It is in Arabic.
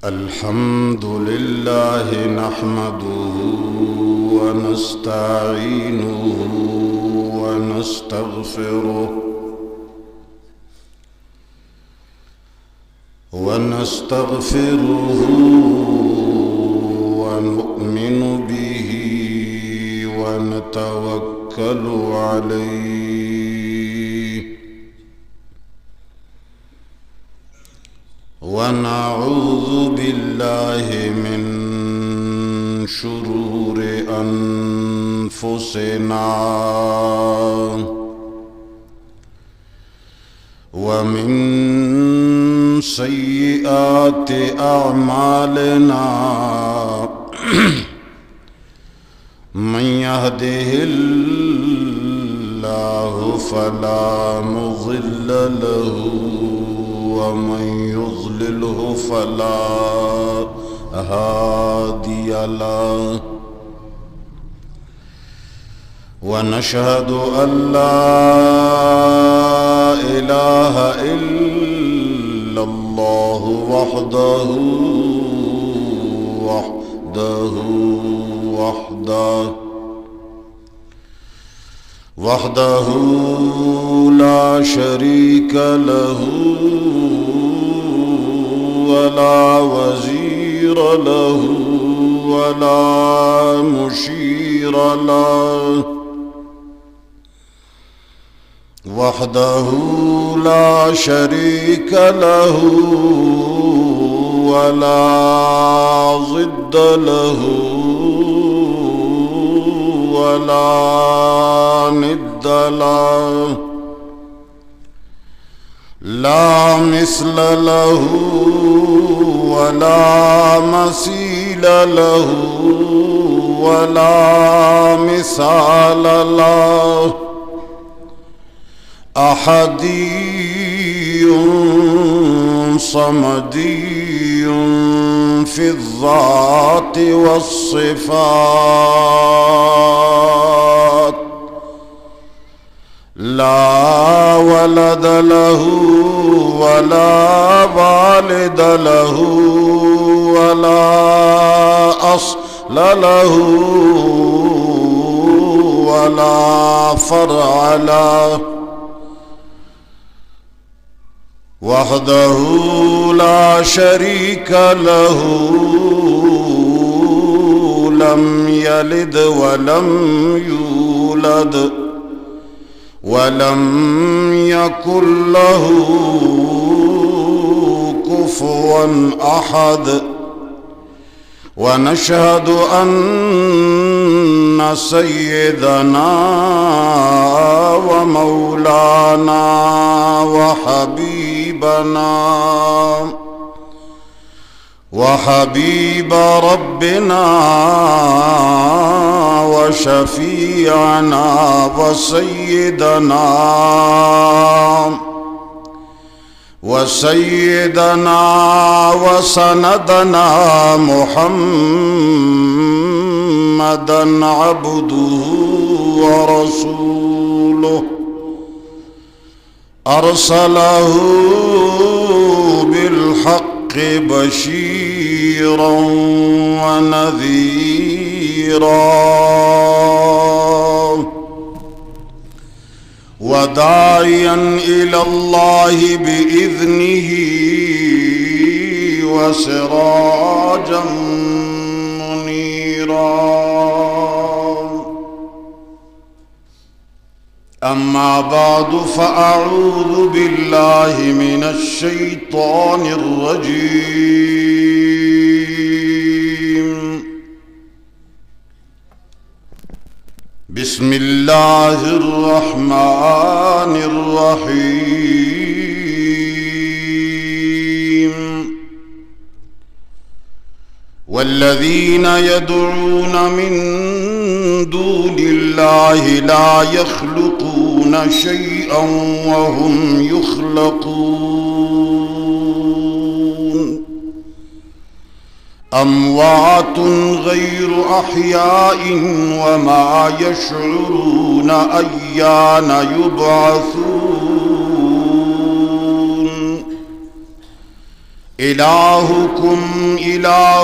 الحمد لله نحمده ونستعينه ونستغفره ونؤمن به ونتوكل عليه ونعوذ بالله من شرور أنفسنا ومن سيئات أعمالنا من يهده الله فلا مضل له ومن يضلله فلا هادي له ونشهد أن لا إله إلا الله وحده لا شريك له ولا وزير له ولا مشير له وحده لا شريك له ولا ضد له ولا ند له لا مثل له ولا مثيل له ولا مثال له أحدي صمدي في الذات والصفات لا ولد له ولا والد له ولا أصل له ولا فرع له وحده لا شريك له لم يلد ولم يولد ولم يكن له كفوا أحد ونشهد أن سيدنا ومولانا وحبيب ربنا وشفيعنا وسيدنا وسندنا محمدا عبده ورسوله أرسله بالحق بشيرا ونذيرا وداعيا إلى الله بإذنه وسراجا منيرا أما بعد فأعوذ بالله من الشيطان الرجيم بسم الله الرحمن الرحيم والذين يدعون من دون الله لا يخلقون شيئا وهم يخلقون أموات غير أحياء وما يشعرون أيان يبعثون إلهكم إله